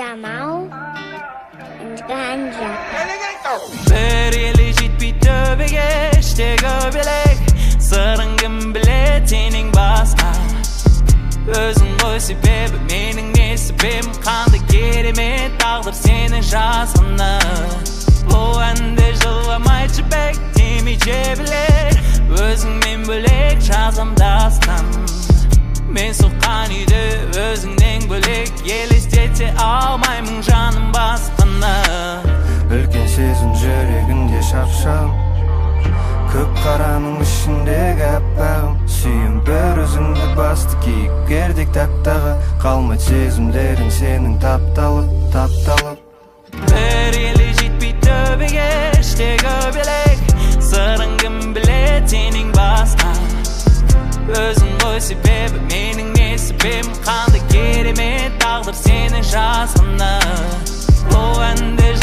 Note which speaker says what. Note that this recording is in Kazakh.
Speaker 1: Jamal and Ganja.
Speaker 2: Bir eli jitpi töbege işte göbelek Sırın kim bile senin başka Özün koy sebebi mening ne sebebim Kandı gerime dağılır senin жазғаны Bu әнді жыламай жібек демейше білер Өзіңмен бөлек жазам дастан Мен соққан үйді өзіңнен бөлек Елестете алмаймын жаным басқаны
Speaker 3: Үлкен сезім жүрегінде шапшам Көк қараның ішіндегі аппағым Сүйім бір өзіңді басты кейіпкердек тактағы Қалмайды сезімдерің сенің тапталып
Speaker 2: Bir eli жетпей төбеге іштегі белек Сырың кім білет сенің басқа Өзің ғой себебі менің не себебім Қандай керемет тағдыр сені жазғаны Бұл әнді